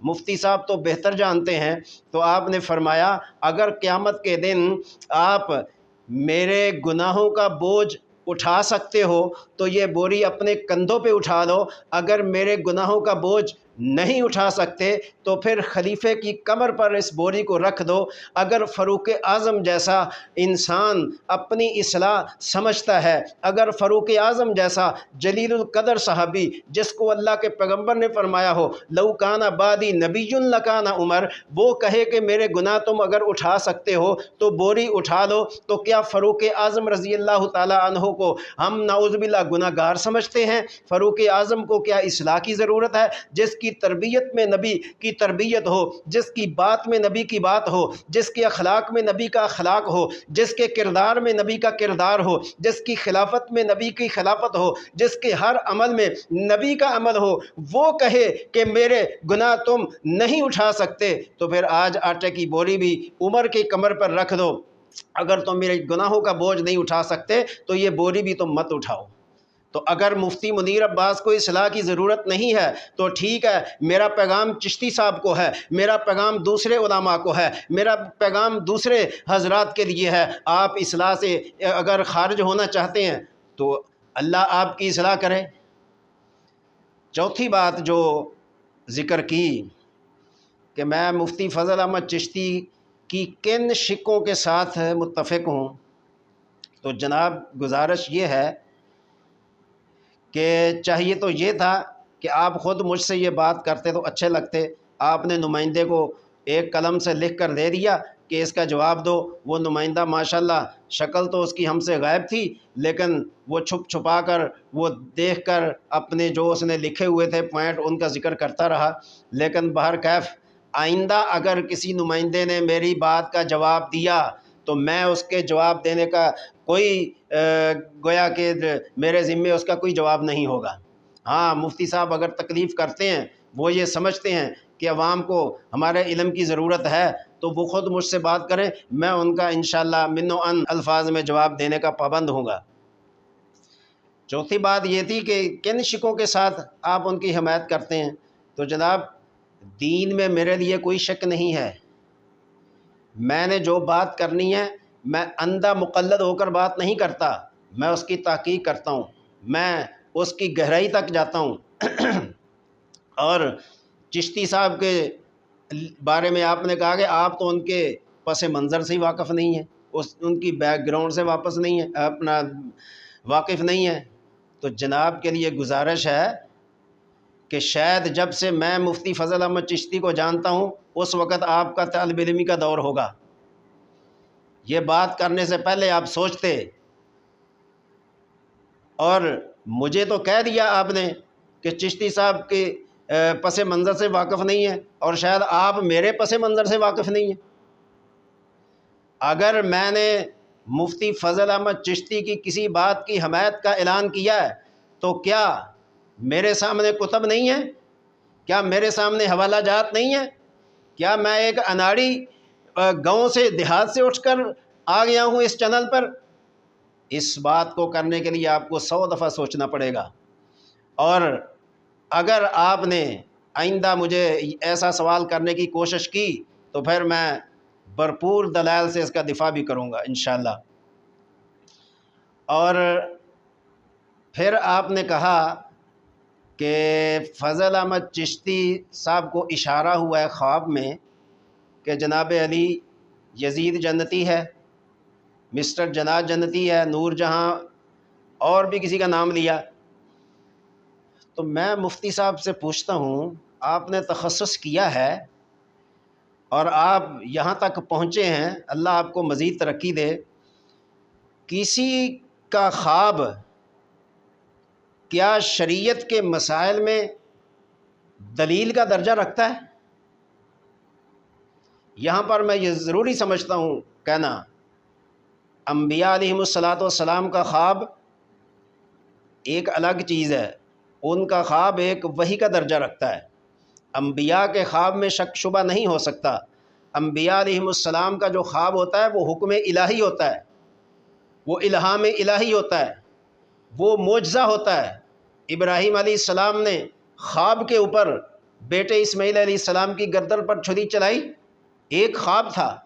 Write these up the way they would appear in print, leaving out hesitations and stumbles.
مفتی صاحب تو بہتر جانتے ہیں، تو آپ نے فرمایا اگر قیامت کے دن آپ میرے گناہوں کا بوجھ اٹھا سکتے ہو تو یہ بوری اپنے کندھوں پہ اٹھا لو، اگر میرے گناہوں کا بوجھ نہیں اٹھا سکتے تو پھر خلیفے کی کمر پر اس بوری کو رکھ دو۔ اگر فاروق اعظم جیسا انسان اپنی اصلاح سمجھتا ہے، اگر فاروق اعظم جیسا جلیل القدر صحابی جس کو اللہ کے پیغمبر نے فرمایا ہو لو کان بعدی نبی لکان عمر، وہ کہے کہ میرے گناہ تم اگر اٹھا سکتے ہو تو بوری اٹھا لو، تو کیا فاروق اعظم رضی اللہ تعالی عنہ کو ہم نعوذ باللہ گناہ گار سمجھتے ہیں؟ فاروق اعظم کو کیا اصلاح کی ضرورت ہے؟ جس کی تربیت میں نبی کی تربیت ہو، جس کی بات میں نبی کی بات ہو، جس کے اخلاق میں نبی کا اخلاق ہو، جس کے کردار میں نبی کا کردار ہو، جس کی خلافت میں نبی کی خلافت ہو، جس کے ہر عمل میں نبی کا عمل ہو، وہ کہے کہ میرے گناہ تم نہیں اٹھا سکتے، تو پھر آج آٹے کی بوری بھی عمر کی کمر پر رکھ دو، اگر تم میرے گناہوں کا بوجھ نہیں اٹھا سکتے تو یہ بوری بھی تم مت اٹھاؤ۔ تو اگر مفتی منیر عباس کو اصلاح کی ضرورت نہیں ہے تو ٹھیک ہے، میرا پیغام چشتی صاحب کو ہے، میرا پیغام دوسرے علماء کو ہے، میرا پیغام دوسرے حضرات کے لیے ہے۔ آپ اصلاح سے اگر خارج ہونا چاہتے ہیں تو اللہ آپ کی اصلاح کرے۔ چوتھی بات جو ذکر کی کہ میں مفتی فضل احمد چشتی کی کن شکوں کے ساتھ متفق ہوں، تو جناب گزارش یہ ہے کہ چاہیے تو یہ تھا کہ آپ خود مجھ سے یہ بات کرتے تو اچھے لگتے، آپ نے نمائندے کو ایک قلم سے لکھ کر دے دیا کہ اس کا جواب دو۔ وہ نمائندہ ماشاءاللہ شکل تو اس کی ہم سے غائب تھی، لیکن وہ چھپ چھپا کر وہ دیکھ کر اپنے جو اس نے لکھے ہوئے تھے پوائنٹ ان کا ذکر کرتا رہا۔ لیکن بہرکیف آئندہ اگر کسی نمائندے نے میری بات کا جواب دیا تو میں اس کے جواب دینے کا کوئی گویا کہ میرے ذمے اس کا کوئی جواب نہیں ہوگا۔ ہاں، مفتی صاحب اگر تکلیف کرتے ہیں، وہ یہ سمجھتے ہیں کہ عوام کو ہمارے علم کی ضرورت ہے تو وہ خود مجھ سے بات کریں، میں ان کا انشاءاللہ من و ان الفاظ میں جواب دینے کا پابند ہوں گا۔ چوتھی بات یہ تھی کہ کن شکوں کے ساتھ آپ ان کی حمایت کرتے ہیں، تو جناب دین میں میرے لیے کوئی شک نہیں ہے، میں نے جو بات کرنی ہے میں اندھا مقلد ہو کر بات نہیں کرتا، میں اس کی تحقیق کرتا ہوں، میں اس کی گہرائی تک جاتا ہوں۔ اور چشتی صاحب کے بارے میں آپ نے کہا کہ آپ تو ان کے پس منظر سے ہی واقف نہیں ہیں، ان کی بیک گراؤنڈ سے واپس نہیں ہے، اپنا واقف نہیں ہے، تو جناب کے لیے گزارش ہے کہ شاید جب سے میں مفتی فضل احمد چشتی کو جانتا ہوں اس وقت آپ کا طالب علمی کا دور ہوگا، یہ بات کرنے سے پہلے آپ سوچتے، اور مجھے تو کہہ دیا آپ نے کہ چشتی صاحب کے پس منظر سے واقف نہیں ہے، اور شاید آپ میرے پس منظر سے واقف نہیں ہیں۔ اگر میں نے مفتی فضل احمد چشتی کی کسی بات کی حمایت کا اعلان کیا ہے تو کیا میرے سامنے کتب نہیں ہیں؟ کیا میرے سامنے حوالہ جات نہیں ہیں؟ کیا میں ایک اناڑی گاؤں سے دیہات سے اٹھ کر آ گیا ہوں اس چینل پر؟ اس بات کو کرنے کے لیے آپ کو 100 دفعہ سوچنا پڑے گا، اور اگر آپ نے آئندہ مجھے ایسا سوال کرنے کی کوشش کی تو پھر میں بھرپور دلائل سے اس کا دفاع بھی کروں گا انشاءاللہ۔ اور پھر آپ نے کہا کہ فضل احمد چشتی صاحب کو اشارہ ہوا ہے خواب میں کہ جناب علی یزید جنتی ہے، مسٹر جنات جنتی ہے، نور جہاں اور بھی کسی کا نام لیا۔ تو میں مفتی صاحب سے پوچھتا ہوں، آپ نے تخصص کیا ہے اور آپ یہاں تک پہنچے ہیں، اللہ آپ کو مزید ترقی دے، کسی کا خواب کیا شریعت کے مسائل میں دلیل کا درجہ رکھتا ہے؟ یہاں پر میں یہ ضروری سمجھتا ہوں کہنا، انبیاء علیہم الصلاۃ والسلام کا خواب ایک الگ چیز ہے، ان کا خواب ایک وحی کا درجہ رکھتا ہے۔ انبیاء کے خواب میں شک شبہ نہیں ہو سکتا، انبیاء علیہم السلام کا جو خواب ہوتا ہے وہ حکم الہی ہوتا ہے، وہ الہام الہی ہوتا ہے، وہ معجزہ ہوتا ہے۔ ابراہیم علیہ السلام نے خواب کے اوپر بیٹے اسماعیل علیہ السلام کی گردن پر چھری چلائی؟ ایک خواب تھا۔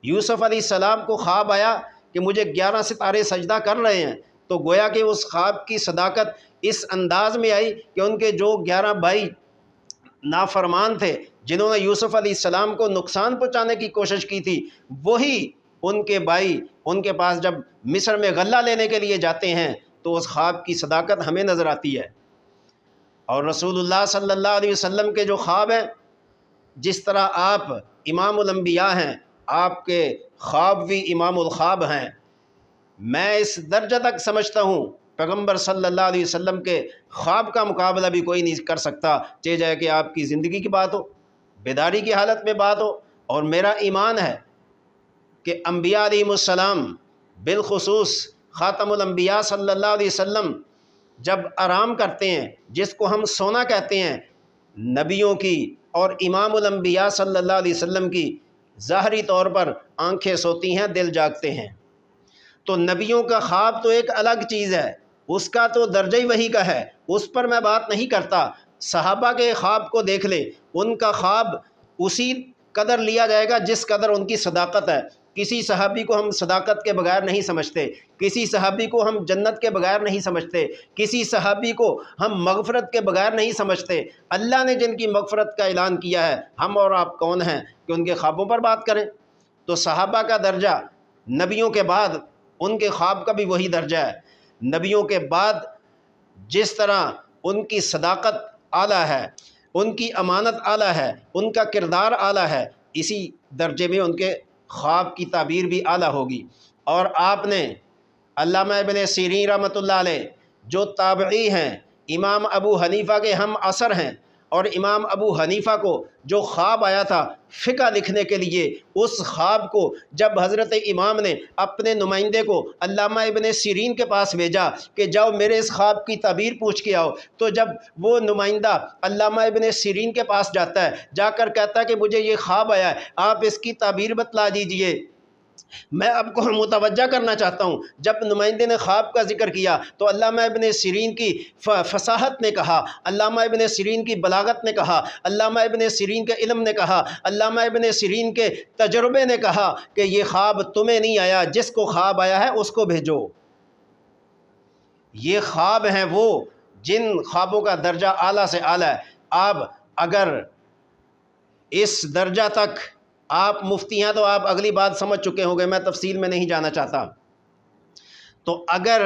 یوسف علیہ السلام کو خواب آیا کہ مجھے 11 ستارے سجدہ کر رہے ہیں، تو گویا کہ اس خواب کی صداقت اس انداز میں آئی کہ ان کے جو 11 بھائی نافرمان تھے، جنہوں نے یوسف علیہ السلام کو نقصان پہنچانے کی کوشش کی تھی، وہی ان کے بھائی ان کے پاس جب مصر میں غلہ لینے کے لیے جاتے ہیں تو اس خواب کی صداقت ہمیں نظر آتی ہے۔ اور رسول اللہ صلی اللہ علیہ وسلم کے جو خواب ہیں، جس طرح آپ امام الانبیاء ہیں، آپ کے خواب بھی امام الخواب ہیں۔ میں اس درجہ تک سمجھتا ہوں پیغمبر صلی اللہ علیہ وسلم کے خواب کا مقابلہ بھی کوئی نہیں کر سکتا، چاہے جائے کہ آپ کی زندگی کی بات ہو، بیداری کی حالت میں بات ہو۔ اور میرا ایمان ہے کہ انبیاء علیہ السلام، بالخصوص خاتم الانبیاء صلی اللہ علیہ وسلم، جب آرام کرتے ہیں، جس کو ہم سونا کہتے ہیں، نبیوں کی اور امام الانبیاء صلی اللہ علیہ وسلم کی ظاہری طور پر آنکھیں سوتی ہیں، دل جاگتے ہیں۔ تو نبیوں کا خواب تو ایک الگ چیز ہے، اس کا تو درجہ ہی وحی کا ہے، اس پر میں بات نہیں کرتا۔ صحابہ کے خواب کو دیکھ لیں، ان کا خواب اسی قدر لیا جائے گا جس قدر ان کی صداقت ہے۔ کسی صحابی کو ہم صداقت کے بغیر نہیں سمجھتے، کسی صحابی کو ہم جنت کے بغیر نہیں سمجھتے، کسی صحابی کو ہم مغفرت کے بغیر نہیں سمجھتے۔ اللہ نے جن کی مغفرت کا اعلان کیا ہے، ہم اور آپ کون ہیں کہ ان کے خوابوں پر بات کریں؟ تو صحابہ کا درجہ نبیوں کے بعد ان کے خواب کا بھی وہی درجہ ہے۔ نبیوں کے بعد جس طرح ان کی صداقت اعلیٰ ہے، ان کی امانت اعلیٰ ہے، ان کا کردار اعلیٰ ہے، اسی درجے میں ان کے خواب کی تعبیر بھی اعلیٰ ہوگی۔ اور آپ نے علامہ ابن سیرین رحمۃ اللہ علیہ، جو تابعی ہیں، امام ابو حنیفہ کے ہم عصر ہیں، اور امام ابو حنیفہ کو جو خواب آیا تھا فقہ لکھنے کے لیے، اس خواب کو جب حضرت امام نے اپنے نمائندے کو علامہ ابن سیرین کے پاس بھیجا کہ جاؤ میرے اس خواب کی تعبیر پوچھ کے آؤ، تو جب وہ نمائندہ علامہ ابن سیرین کے پاس جاتا ہے، جا کر کہتا ہے کہ مجھے یہ خواب آیا ہے، آپ اس کی تعبیر بتلا دیجئے، میں آپ کو متوجہ کرنا چاہتا ہوں۔ جب نمائندے نے خواب کا ذکر کیا تو علامہ ابن سیرین کی فصاحت نے کہا، علامہ ابن سیرین کی بلاغت نے کہا، علامہ ابن سیرین کے علم نے کہا، علامہ ابن سیرین کے تجربے نے کہا کہ یہ خواب تمہیں نہیں آیا، جس کو خواب آیا ہے اس کو بھیجو۔ یہ خواب ہیں وہ جن خوابوں کا درجہ اعلیٰ سے اعلیٰ ہے۔ آپ اگر اس درجہ تک آپ مفتی ہیں تو آپ اگلی بات سمجھ چکے ہوں گے، میں تفصیل میں نہیں جانا چاہتا۔ تو اگر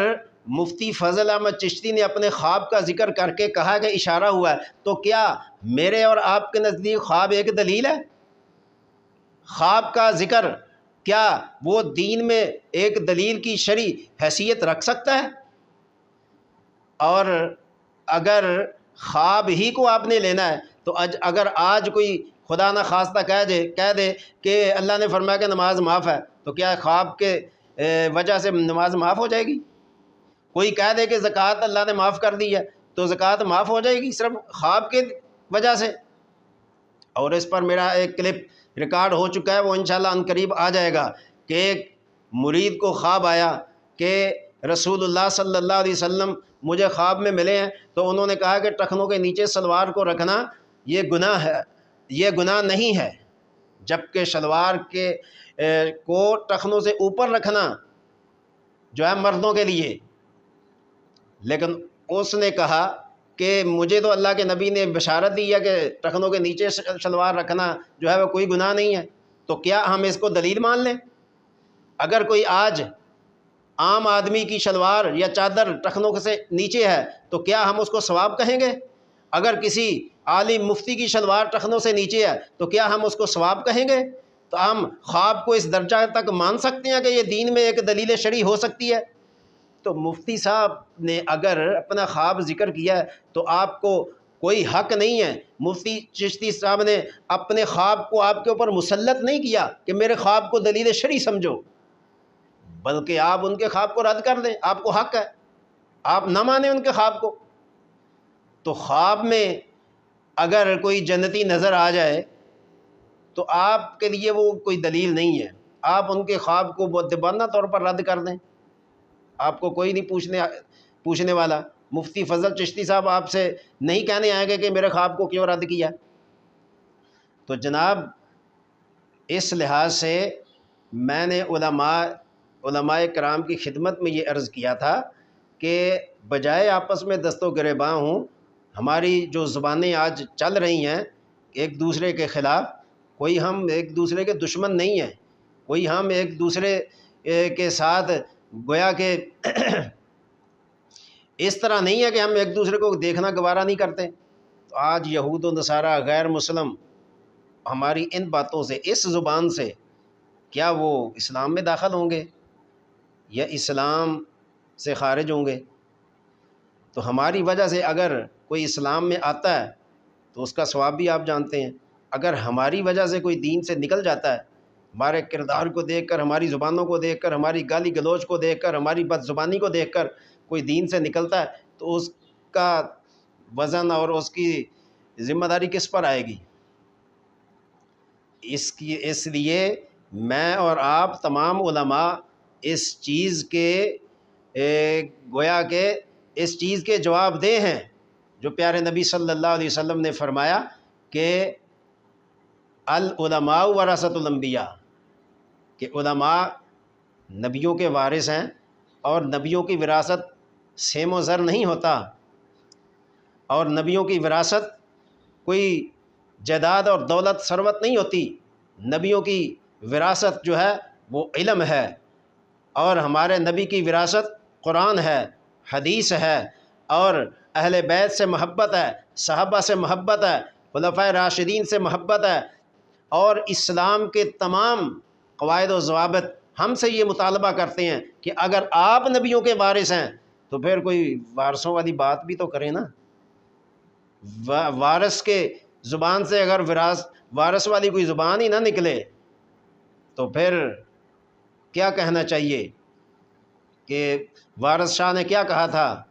مفتی فضل احمد چشتی نے اپنے خواب کا ذکر کر کے کہا کہ اشارہ ہوا ہے، تو کیا میرے اور آپ کے نزدیک خواب ایک دلیل ہے؟ خواب کا ذکر کیا وہ دین میں ایک دلیل کی شرعی حیثیت رکھ سکتا ہے؟ اور اگر خواب ہی کو آپ نے لینا ہے تو اگر آج کوئی خدا نہ خواستہ کہہ دے کہ اللہ نے فرمایا کہ نماز معاف ہے، تو کیا خواب کے وجہ سے نماز معاف ہو جائے گی؟ کوئی کہہ دے کہ زکوٰۃ اللہ نے معاف کر دی ہے تو زکوٰۃ معاف ہو جائے گی صرف خواب کے وجہ سے؟ اور اس پر میرا ایک کلپ ریکارڈ ہو چکا ہے، وہ انشاءاللہ عنقریب آ جائے گا، کہ ایک مرید کو خواب آیا کہ رسول اللہ صلی اللہ علیہ وسلم مجھے خواب میں ملے ہیں، تو انہوں نے کہا کہ ٹخنوں کے نیچے شلوار کو رکھنا یہ گناہ ہے، یہ گناہ نہیں ہے، جبکہ شلوار کو ٹخنوں سے اوپر رکھنا جو ہے مردوں کے لیے۔ لیکن اس نے کہا کہ مجھے تو اللہ کے نبی نے بشارت دی ہے کہ ٹخنوں کے نیچے شلوار رکھنا جو ہے وہ کوئی گناہ نہیں ہے، تو کیا ہم اس کو دلیل مان لیں؟ اگر کوئی آج عام آدمی کی شلوار یا چادر ٹخنوں سے نیچے ہے تو کیا ہم اس کو ثواب کہیں گے؟ اگر کسی عالم مفتی کی شلوار ٹخنوں سے نیچے ہے تو کیا ہم اس کو ثواب کہیں گے؟ تو ہم خواب کو اس درجہ تک مان سکتے ہیں کہ یہ دین میں ایک دلیل شرعی ہو سکتی ہے؟ تو مفتی صاحب نے اگر اپنا خواب ذکر کیا ہے تو آپ کو کوئی حق نہیں ہے۔ مفتی چشتی صاحب نے اپنے خواب کو آپ کے اوپر مسلط نہیں کیا کہ میرے خواب کو دلیل شرعی سمجھو، بلکہ آپ ان کے خواب کو رد کر دیں، آپ کو حق ہے، آپ نہ مانیں ان کے خواب کو۔ تو خواب میں اگر کوئی جنتی نظر آ جائے تو آپ کے لیے وہ کوئی دلیل نہیں ہے، آپ ان کے خواب کو مؤدبانہ طور پر رد کر دیں، آپ کو کوئی نہیں پوچھنے والا۔ مفتی فضل چشتی صاحب آپ سے نہیں کہنے آئیں گے کہ میرے خواب کو کیوں رد کیا، تو جناب اس لحاظ سے میں نے علماء کرام کی خدمت میں یہ عرض کیا تھا کہ بجائے آپس میں دست و گریباں ہوں، ہماری جو زبانیں آج چل رہی ہیں ایک دوسرے کے خلاف، کوئی ہم ایک دوسرے کے دشمن نہیں ہیں، کوئی ہم ایک دوسرے کے ساتھ گویا کہ اس طرح نہیں ہے کہ ہم ایک دوسرے کو دیکھنا گوارا نہیں کرتے۔ تو آج یہود و نصارہ غیر مسلم ہماری ان باتوں سے، اس زبان سے، کیا وہ اسلام میں داخل ہوں گے یا اسلام سے خارج ہوں گے؟ تو ہماری وجہ سے اگر کوئی اسلام میں آتا ہے تو اس کا ثواب بھی آپ جانتے ہیں، اگر ہماری وجہ سے کوئی دین سے نکل جاتا ہے، ہمارے کردار کو دیکھ کر، ہماری زبانوں کو دیکھ کر، ہماری گالی گلوچ کو دیکھ کر، ہماری بد زبانی کو دیکھ کر کوئی دین سے نکلتا ہے تو اس کا وزن اور اس کی ذمہ داری کس پر آئے گی؟ اس لیے میں اور آپ تمام علماء اس چیز کے گویا کہ اس چیز کے جواب دہ ہیں جو پیارے نبی صلی اللہ علیہ وسلم نے فرمایا کہ العلماء ورثۃ الانبیاء، کہ علماء نبیوں کے وارث ہیں، اور نبیوں کی وراثت سیم و زر نہیں ہوتا، اور نبیوں کی وراثت کوئی جائیداد اور دولت ثروت نہیں ہوتی، نبیوں کی وراثت جو ہے وہ علم ہے، اور ہمارے نبی کی وراثت قرآن ہے، حدیث ہے، اور اہل بیت سے محبت ہے، صحابہ سے محبت ہے، خلفائے راشدین سے محبت ہے، اور اسلام کے تمام قواعد و ضوابط ہم سے یہ مطالبہ کرتے ہیں کہ اگر آپ نبیوں کے وارث ہیں تو پھر کوئی وارثوں والی بات بھی تو کریں نا۔ وارث کے زبان سے اگر وارث والی کوئی زبان ہی نہ نکلے تو پھر کیا کہنا چاہیے؟ کہ وارث شاہ نے کیا کہا تھا؟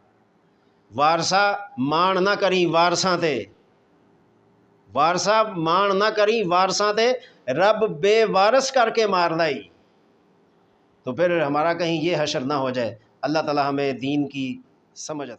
وارثہ مان نہ کریں وارثاں تے، وارثہ مان نہ کریں وارثاں تے، رب بے وارث کر کے مار لائی۔ تو پھر ہمارا کہیں یہ حشر نہ ہو جائے۔ اللہ تعالی ہمیں دین کی سمجھ عطا